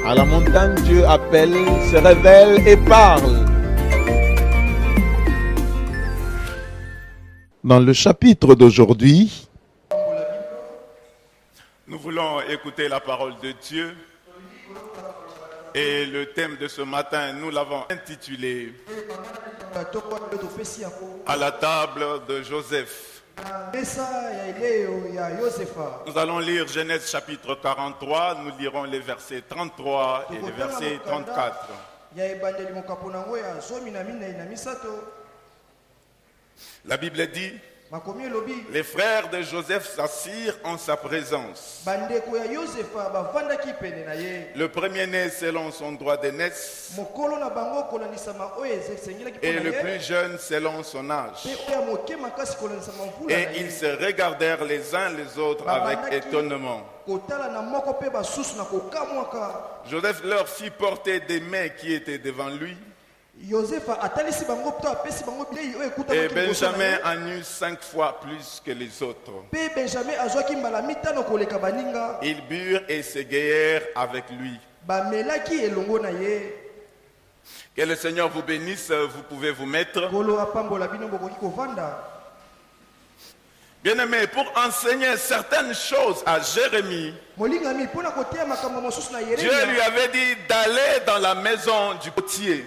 À la montagne, Dieu appelle, se révèle et parle. Dans le chapitre d'aujourd'hui, nous voulons écouter la parole de Dieu. Et le thème de ce matin, nous l'avons intitulé « À la table de Joseph ». Nous allons lire Genèse chapitre 43, nous lirons les versets 33 et les versets 34. La Bible dit: les frères de Joseph s'assirent en sa présence. Le premier-né selon son droit d'aînesse et le plus jeune selon son âge. Et ils se regardèrent les uns les autres avec étonnement. Joseph leur fit porter des mets qui étaient devant lui. Et Benjamin en eut 5 fois plus que les autres. Ils burent et s'égayèrent avec lui. Que le Seigneur vous bénisse, vous pouvez vous mettre. Bien-aimé, pour enseigner certaines choses à Jérémie, Dieu lui avait dit d'aller dans la maison du potier.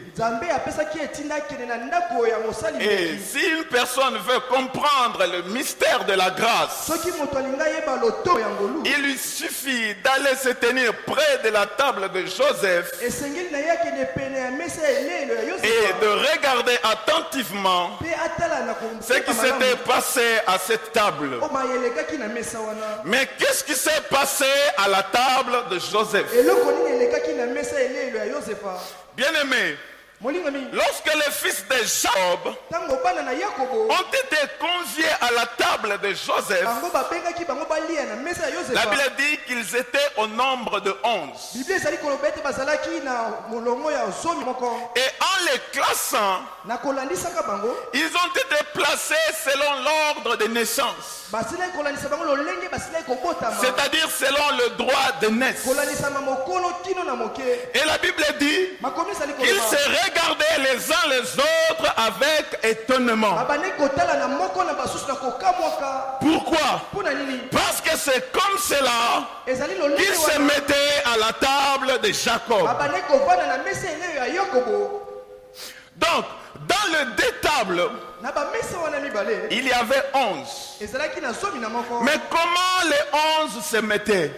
Et si une personne veut comprendre le mystère de la grâce, il lui suffit d'aller se tenir près de la table de Joseph et de regarder attentivement ce qui s'était passé à cette table. Mais qu'est-ce qui s'est passé à la table de Joseph? Bien-aimé, lorsque les fils de Jacob ont été conviés à la table de Joseph, la Bible dit qu'ils étaient au nombre de 11. Et en les classant, ils ont été placés selon l'ordre de naissance, c'est-à-dire selon le droit de naissance. Et la Bible dit qu'ils se regardaient les uns les autres avec étonnement. Pourquoi? Parce que c'est comme cela qu'ils se mettaient à la table de Jacob. Donc, dans le détable, il y avait 11. Mais comment les 11 se mettaient?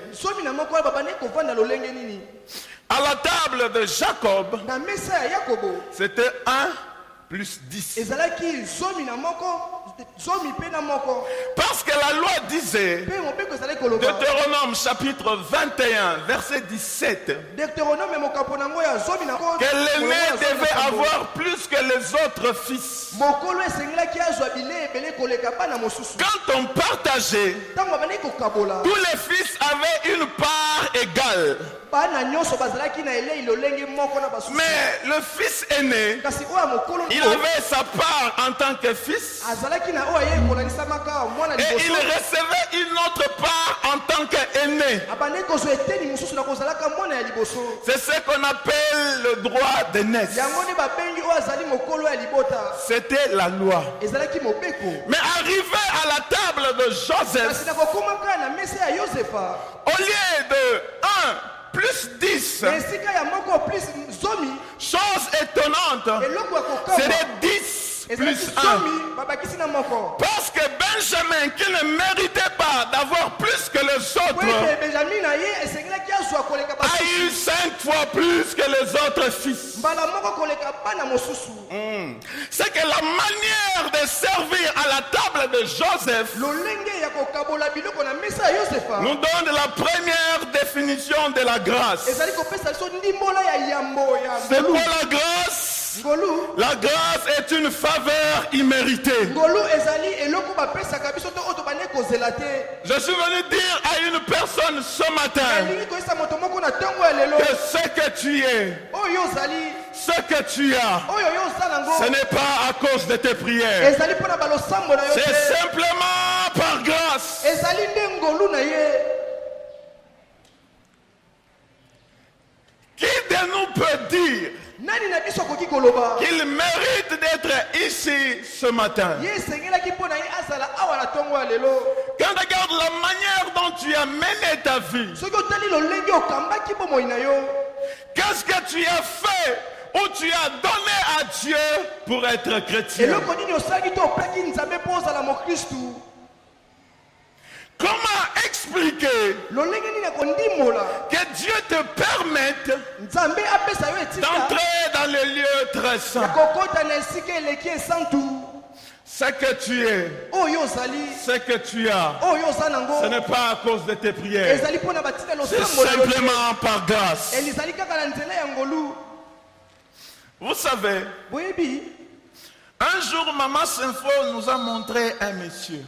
À la table de Jacob, c'était 1 plus 10. Parce que la loi disait, Deutéronome chapitre 21, verset 17, que l'aîné devait avoir plus que les autres fils. Quand on partageait, tous les fils avaient une part égale. Mais le fils aîné, il avait sa part en tant que fils, et il recevait une autre part en tant qu'aîné. C'est ce qu'on appelle le droit d'aînesse. C'était la loi. Mais arrivé à la table de Joseph, au lieu de 1 plus 10, chose étonnante, c'est 10 plus 1. Parce que Benjamin, qui ne méritait pas d'avoir plus que les autres, a eu 5 fois plus que les autres fils. C'est que la manière de servir à la table de Joseph nous donne la première définition de la grâce. C'est quoi la grâce? La grâce est une faveur imméritée. Je suis venu dire à une personne ce matin que ce que tu es, ce que tu as, ce n'est pas à cause de tes prières. C'est simplement par grâce. de nous peut dire qu'il mérite d'être ici ce matin? Quand on regarde la manière dont tu as mené ta vie, qu'est-ce que tu as fait ou tu as donné à Dieu pour être chrétien? Comment expliquer que Dieu te permette d'entrer dans les lieux très saints? Ce que tu es, ce que tu as, ce n'est pas à cause de tes prières, c'est simplement par grâce. Vous savez, un jour Maman Sinfo nous a montré un monsieur.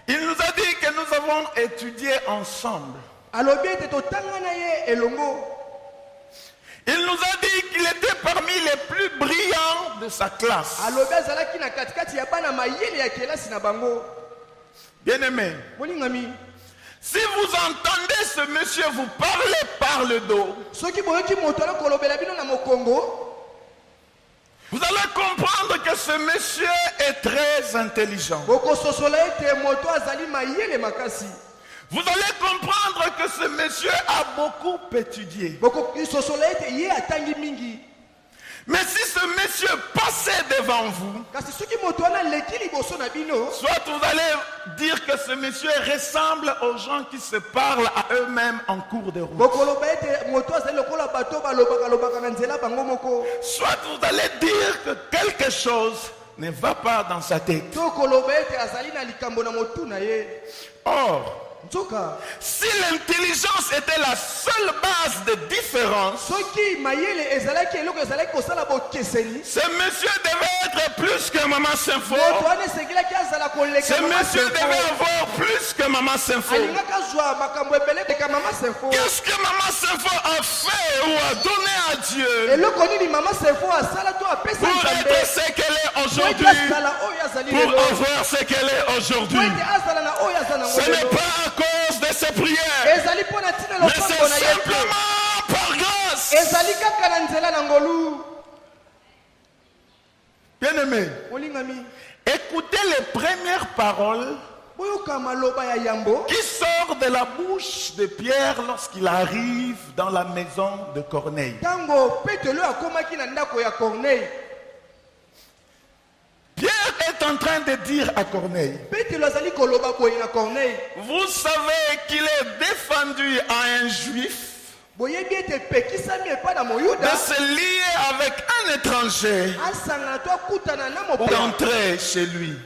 Il nous a dit que nous avons étudié ensemble. Il nous a dit qu'il était parmi les plus brillants de sa classe. Bien-aimé, si vous entendez ce monsieur vous parler par le dos, vous allez comprendre que ce monsieur est très intelligent. Vous allez comprendre que ce monsieur a beaucoup étudié. Mais si ce monsieur passait devant vous, soit vous allez dire que ce monsieur ressemble aux gens qui se parlent à eux-mêmes en cours de route. Soit vous allez dire que quelque chose ne va pas dans sa tête. Or, si l'intelligence était la seule base de différence, ce monsieur devait être plus que Maman Sinfo. Ce monsieur devait avoir plus que Maman Sinfo. Qu'est-ce que Maman Sinfo a fait ou a donné à Dieu pour être ce qu'elle est aujourd'hui, pour avoir ce qu'elle est aujourd'hui? Ce n'est pas à cause de ses prières, mais c'est simplement par grâce. Bien-aimé, écoutez les premières paroles qui sortent de la bouche de Pierre lorsqu'il arrive dans la maison de Corneille. Pierre est en train de dire à Corneille, vous savez qu'il est défendu à un juif de se lier avec un étranger pour entrer chez lui.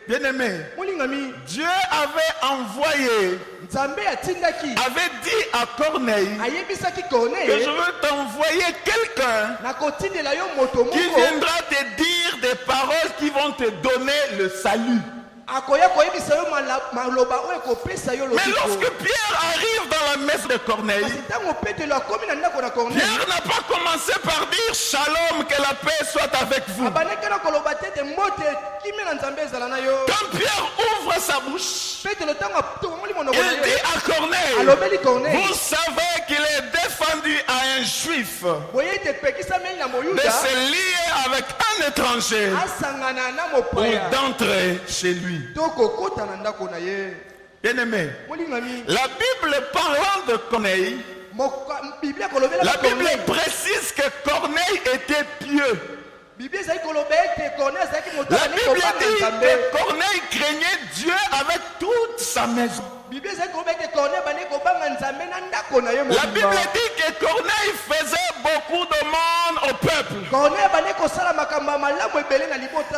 Bien-aimé, Dieu avait envoyé, avait dit à Corneille que je veux t'envoyer quelqu'un qui viendra te dire des paroles qui vont te donner le salut. Mais lorsque Pierre arrive dans la messe de Corneille, Pierre n'a pas commencé par dire shalom, que la paix soit avec vous. Quand Pierre ouvre sa bouche, il dit à Corneille, vous savez qu'il est défendu à un juif de se lier avec un étranger pour d'entrer chez lui. Bien-aimé, la Bible parlant de Corneille, la Bible précise que Corneille était pieux. La Bible dit que Corneille craignait Dieu avec toute sa maison. La Bible dit que Corneille faisait beaucoup de monde au peuple.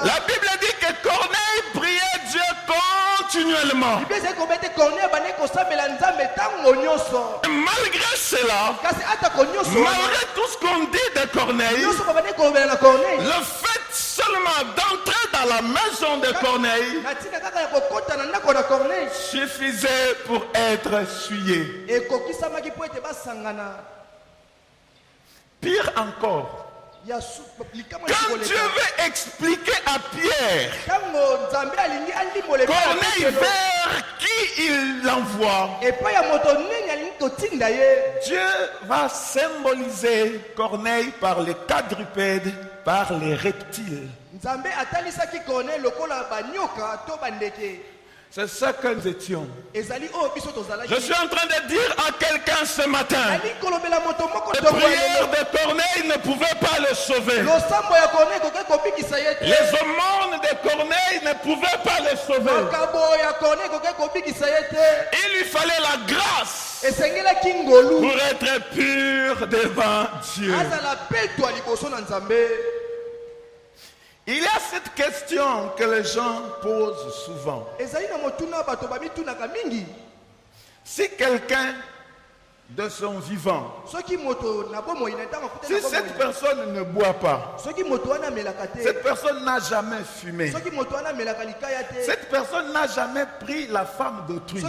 La Bible dit que Corneille priait Dieu continuellement. Malgré cela, malgré tout ce qu'on dit de Corneille, le fait seulement d'entrer dans la maison de Corneille suffisait pour être souillé. Pire encore, Quand Dieu veut expliquer à Pierre, Corneille vers qui il l'envoie, Dieu va symboliser Corneille par les quadrupèdes, par les reptiles. C'est ça que nous étions. Je suis en train de dire à quelqu'un ce matin, les prières de Corneille ne pouvaient pas le sauver. Les aumônes de Corneille ne pouvaient pas le sauver. Il lui fallait la grâce pour être pur devant Dieu. Il y a cette question que les gens posent souvent. Si quelqu'un de son vivant, si cette personne ne boit pas, cette personne n'a jamais fumé, cette personne n'a jamais pris la femme d'autrui,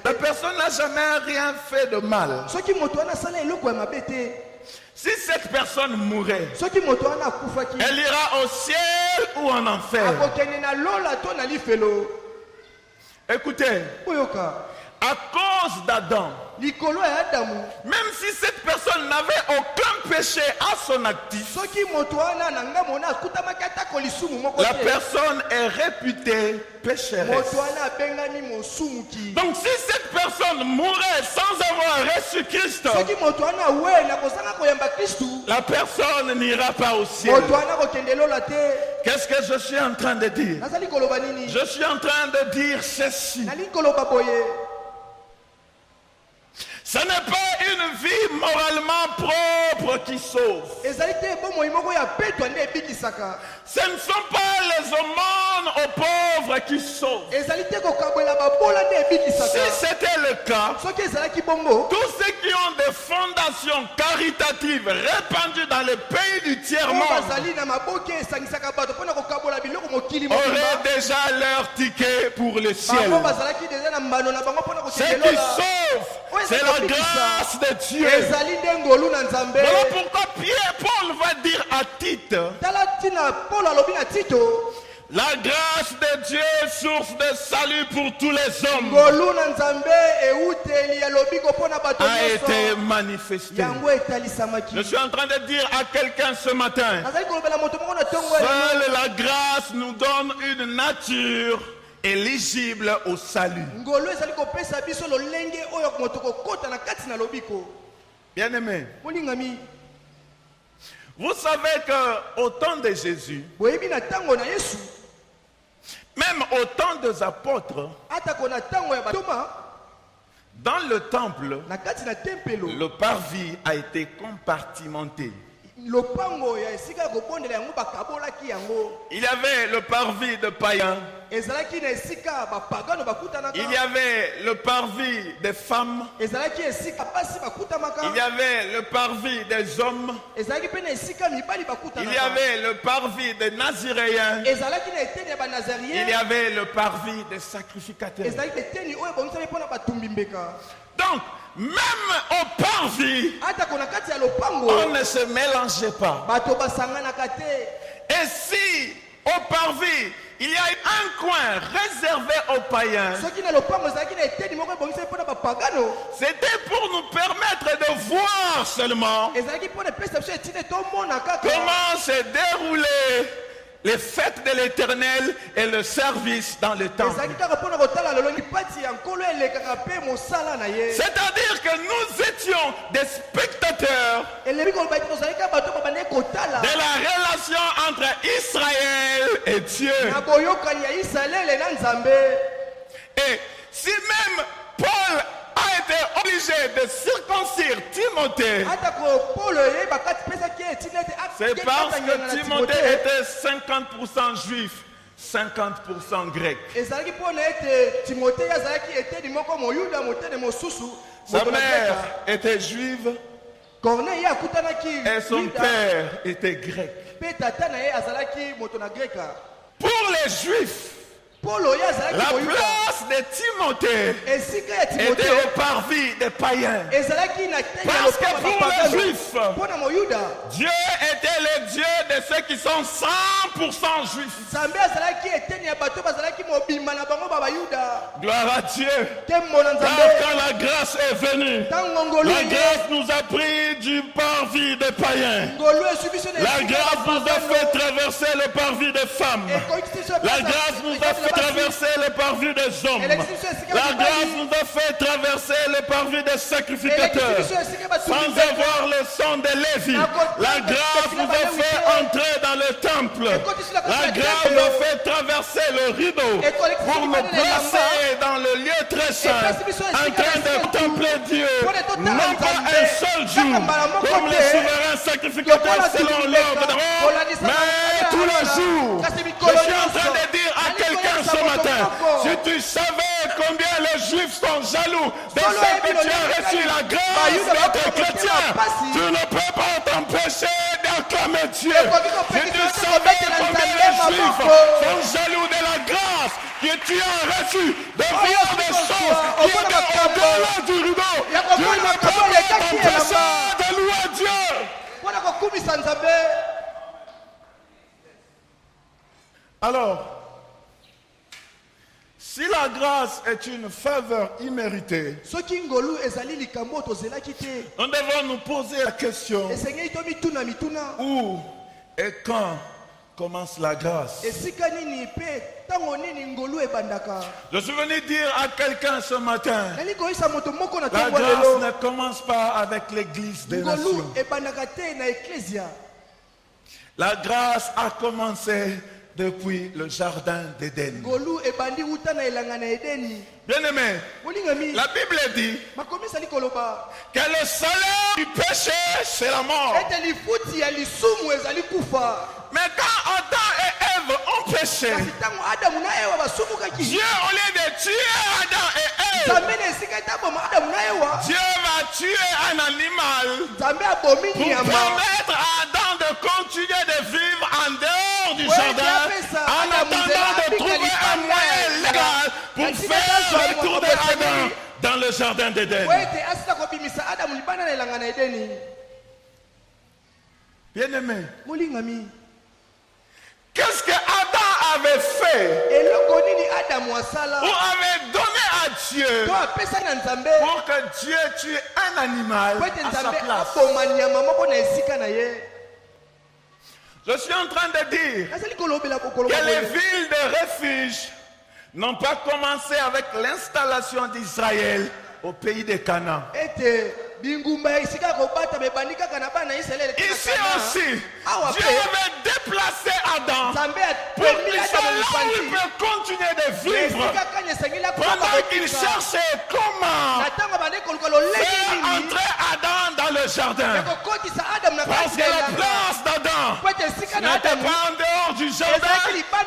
la personne n'a jamais rien fait de mal, si cette personne mourait, elle ira au ciel ou en enfer. Écoutez, à cause d'Adam, même si cette personne n'avait aucun péché à son actif, la personne est réputée pécheresse. Donc si cette personne mourait sans avoir reçu Christ, la personne n'ira pas au ciel. Qu'est-ce que je suis en train de dire? Je suis en train de dire ceci. Ce n'est pas une vie moralement propre qui sauve. Ce ne sont pas les aumônes aux pauvres qui sauvent. Si c'était le cas, tous ceux qui ont des fondations caritatives répandues dans les pays du tiers-monde auraient déjà leur ticket pour le ciel. Ce qui sauve, c'est la grâce de Dieu. Voilà pourquoi Paul va dire à Tite, la grâce de Dieu, source de salut pour tous les hommes, a été manifestée. Je suis en train de dire à quelqu'un ce matin, seule la grâce nous donne une nature éligible au salut. Bien-aimé, vous savez qu'au temps de Jésus, même au temps des apôtres, dans le temple, le parvis a été compartimenté. Il y avait le parvis de païens. Il y avait le parvis des femmes. Il y avait le parvis des hommes. Il y avait le parvis des Naziréens. Il y avait le parvis des sacrificateurs. Donc, même au parvis, on ne se mélangeait pas. Et si au parvis, il y a un coin réservé aux païens, c'était pour nous permettre de voir seulement comment se déroulaient les fêtes de l'Éternel et le service dans le temple. C'est-à-dire que nous étions des spectateurs de la relation entre Israël et Dieu. Et si même Paul a été obligé de circoncire Timothée, c'est parce que Timothée était 50% juif, 50% grec. Sa mère était juive et son père était grec. Pour les juifs, La place de Timothée était au parvis des païens. Parce que pour les Juifs, Dieu était le Dieu de ceux qui sont 100% juifs. Gloire à Dieu. Car quand la grâce est venue, la grâce nous a pris du parvis des païens. La grâce nous a fait traverser le parvis des femmes. La grâce nous a fait traverser le parvis des hommes. La grâce nous a fait traverser le parvis des sacrificateurs. Sans avoir le sang de Lévi. La grâce nous a fait entrer dans le temple. La grâce nous a fait traverser le rideau pour nous placer dans le lieu très saint, en train de contempler Dieu, non pas un seul jour, comme les souverains sacrificateurs selon l'ordre, mais tous les jours. Je suis en train de dire à quelqu'un ce matin, si tu savais combien les Juifs sont jaloux de ce que tu as reçu la grâce d'être chrétien, tu ne peux pas t'empêcher d'acclamer Dieu. Si tu savais combien les Juifs sont jaloux de la grâce que tu as reçue, de voir des choses qui étaient au-delà du rideau, tu ne peux pas t'empêcher de louer Dieu. Alors, si la grâce est une faveur imméritée, nous devons nous poser la question, où et quand commence la grâce? Je suis venu dire à quelqu'un ce matin, la grâce ne commence pas avec l'église des nations. La grâce a commencé depuis le jardin d'Éden. Bien-aimé, la Bible dit que le salaire du péché, c'est la mort. Mais quand Adam et Ève ont péché, Dieu, au lieu de tuer Adam et Ève, Dieu va tuer un animal pour permettre à Adam de continuer de vivre en dehors du jardin, en attendant de trouver un moyen légal pour faire retourner Adam dans le jardin d'Éden. Bien-aimé, qu'est-ce que Adam avait fait ou avait donné à Dieu pour que Dieu tue un animal à sa place? Je suis en train de dire que les villes de refuge n'ont pas commencé avec l'installation d'Israël au pays de Canaan. Ici aussi, Dieu avait déplacé Adam pour qu'il soit là où il peut continuer de vivre pendant qu'il cherchait comment faire entrer Adam dans le jardin. Parce que la place d'Adam n'était pas en dehors du jardin,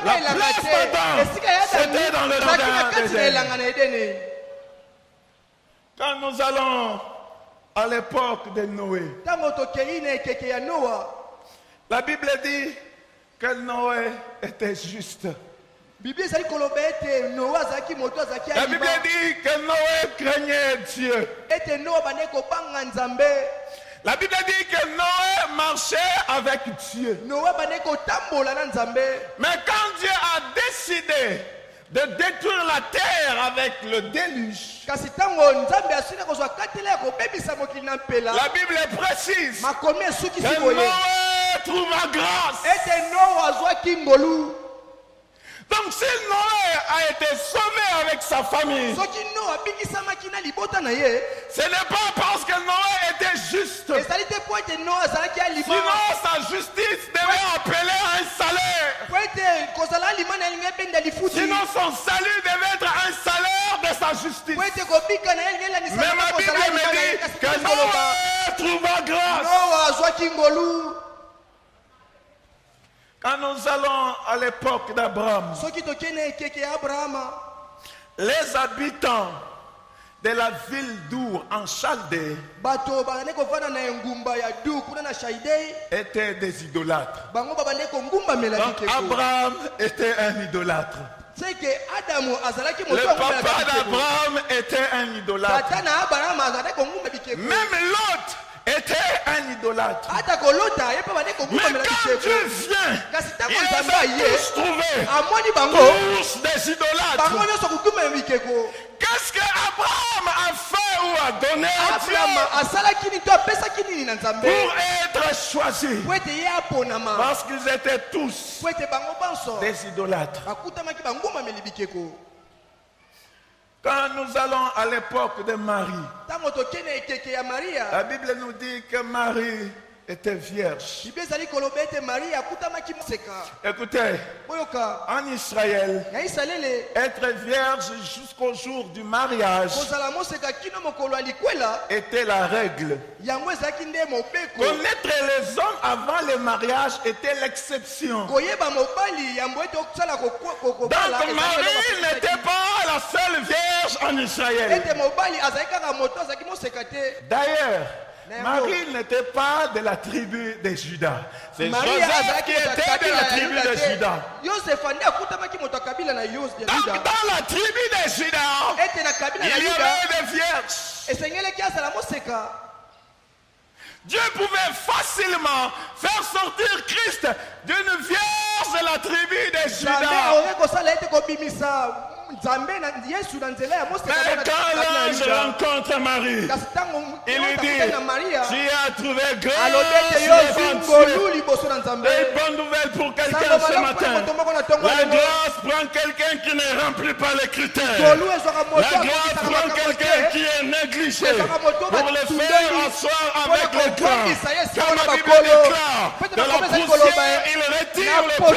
la place d'Adam c'était dans le jardin d'Éden. Quand nous allons à l'époque de Noé, la Bible dit que Noé était juste. La Bible dit que Noé craignait Dieu. La Bible dit que Noé marchait avec Dieu. Mais quand Dieu a décidé de détruire la terre avec le déluge, la Bible précise que Noé trouva grâce. Donc si Noé a été sauvé avec sa famille, ce n'est pas parce que Noé était juste. Sinon sa justice devait appeler un salaire. Sinon son salut devait être un salaire de sa justice. Mais ma Bible me dit que Noé trouva grâce. Quand nous allons à l'époque d'Abraham, les habitants de la ville d'Our en Chaldée étaient des idolâtres. Donc Abraham était un idolâtre. Le papa d'Abraham était un idolâtre. Même Lot était un idolâtre. Mais quand Dieu vient, il les a tous trouvés, tous des idolâtres. Qu'est-ce qu'Abraham a fait ou a donné à Dieu pour être choisi? Parce qu'ils étaient tous des idolâtres. Quand nous allons à l'époque de Marie, la Bible nous dit que Marie était vierge. Écoutez, en Israël, être vierge jusqu'au jour du mariage était la règle. Connaître les hommes avant le mariage était l'exception. Donc Marie n'était pas la seule vierge en Israël. D'ailleurs, Marie n'était pas de la tribu de Juda. C'est Joseph qui était de la tribu de Juda. Donc dans la tribu de Juda, il y avait des vierges. Dieu pouvait facilement faire sortir Christ d'une vierge de la tribu de Juda. Mais quand l'ange rencontre Marie, il lui dit, tu as trouvé grâce une bonne nouvelle pour quelqu'un ce matin. La grâce prend quelqu'un qui ne remplit pas les critères. La grâce prend quelqu'un qui est négligé pour le faire asseoir avec les grands. Comme la Bible déclare, de la poussière il retire le pauvre,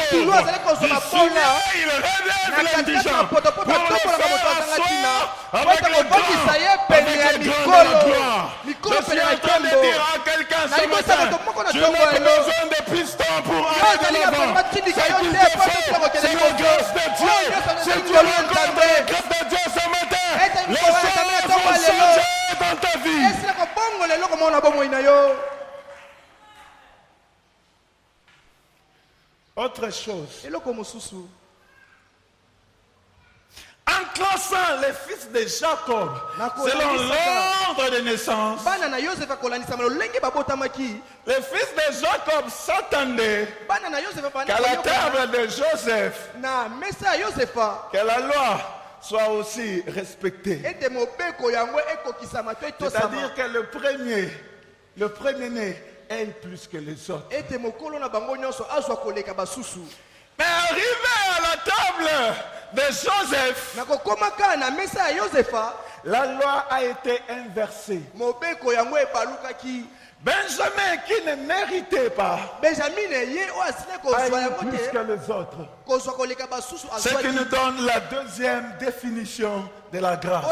du souillure il relève l'indigent. Pour le faire asseoir avec les grands, avec les grands de la gloire. Je suis en train de dire à quelqu'un ce matin, tu n'as pas besoin de pistons pour aller de l'avant. Ce qu'il te faut, c'est la grâce de Dieu. Si tu rencontres la grâce de Dieu ce matin, les choses vont changer dans ta vie. Autre chose. En classant les fils de Jacob selon l'ordre de naissance, les fils de Jacob s'attendaient qu'à la table de Joseph, que la loi soit aussi respectée. C'est-à-dire que le premier-né aime plus que les autres. Mais arrivé à la table de Joseph, la loi a été inversée. Benjamin, qui ne méritait pas, a eu plus que les autres. Ce qui nous donne la deuxième définition de la grâce.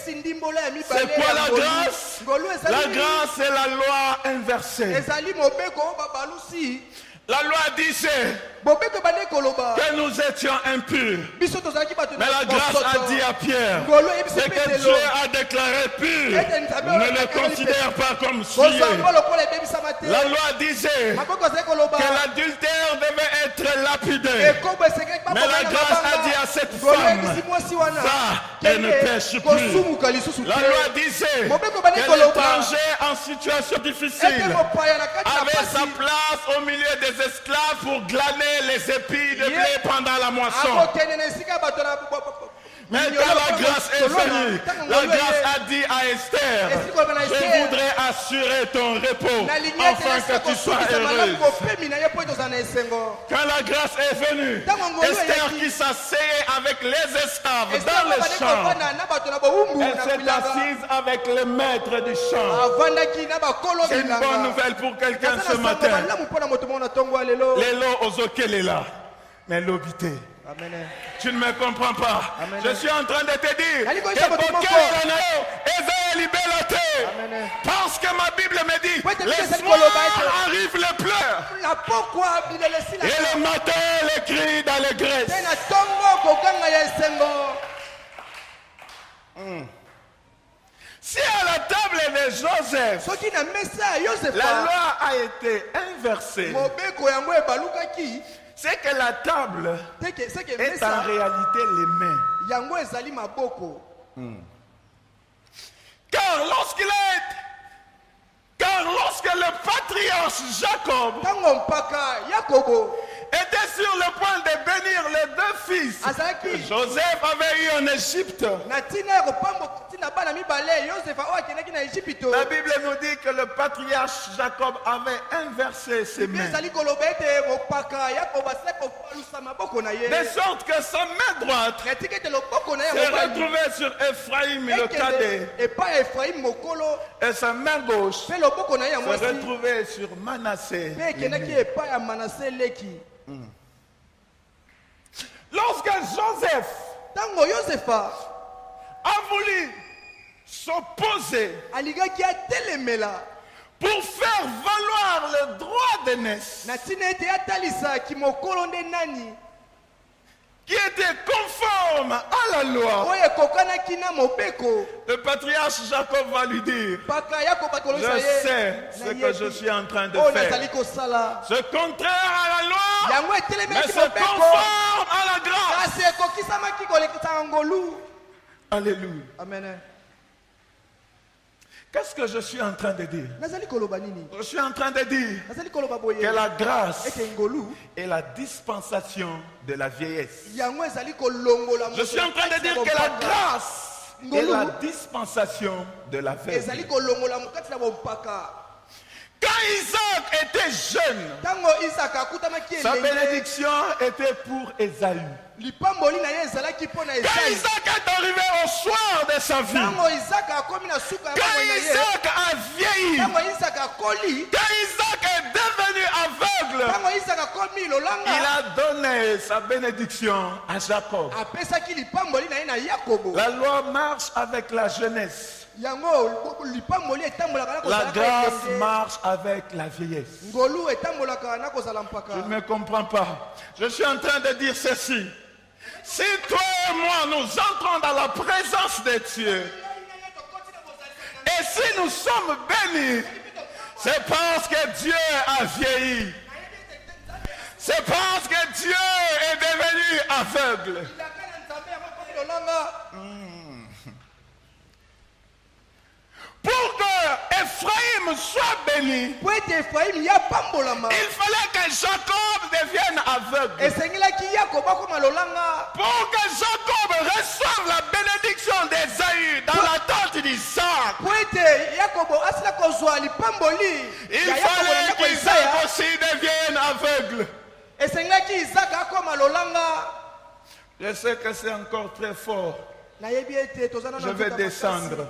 C'est quoi la grâce? La grâce, c'est la loi inversée. La loi disait que nous étions impurs. Mais la grâce a dit à Pierre, ce que Dieu a déclaré pur, ne le considère pas comme souillé. La loi disait que l'adultère devait être lapidé. Mais la grâce a dit à cette femme, va et ne pêche plus. La loi disait que l'étranger en situation difficile avait sa place au milieu des esclaves pour glaner les épis de blé pendant la moisson. Mais quand la grâce est venue, la grâce a dit à Esther, je voudrais assurer ton repos afin que tu sois heureuse. Quand la grâce est venue, Esther qui s'asseyait avec les esclaves dans les champs, elle s'est assise avec le maître du champ. C'est une bonne nouvelle pour quelqu'un ce matin. Lelo ozokelela, mais l'obité. Tu ne me comprends pas. Amen. Je suis en train de te dire parce que ma Bible me dit les soirs arrivent les pleurs et le matin les cris d'allégresse. Si à la table de Joseph la loi a été inversée, C'est que la table est en réalité les mains. Car lorsque le patriarche Jacob était sur le point de bénir les deux fils que Joseph avait eu en Égypte, la Bible nous dit que le patriarche Jacob avait inversé ses mains. De sorte que sa main droite s'est retrouvée sur Ephraïm le cadet. Et sa main gauche s'est retrouvée sur Manassé. Lorsque Joseph a voulu s'opposer pour faire valoir le droit d'aînesse qui était conforme à la loi, le patriarche Jacob va lui dire: je sais ce que je suis en train de faire. C'est contraire à la loi, mais c'est conforme à la grâce. Alléluia. Amen. Qu'est-ce que je suis en train de dire? Je suis en train de dire que la grâce est la dispensation de la vieillesse. Je suis en train de dire que la grâce est la dispensation de la vieillesse. Quand Isaac était jeune, sa bénédiction était pour Ésaü. Quand Isaac est arrivé au soir de sa vie, quand Isaac a vieilli, quand Isaac est devenu aveugle, il a donné sa bénédiction à Jacob. La loi marche avec la jeunesse. La grâce marche avec la vieillesse. Je ne me comprends pas. Je suis en train de dire ceci. Si toi et moi nous entrons dans la présence de Dieu, et si nous sommes bénis, c'est parce que Dieu a vieilli. C'est parce que Dieu est devenu aveugle. Pour que Ephraïm soit béni, il fallait que Jacob devienne aveugle. Pour que Jacob reçoive la bénédiction d'Ésaü dans la tente d'Isaac, il fallait qu'Isaac aussi devienne aveugle. Je sais que c'est encore très fort. Je vais descendre.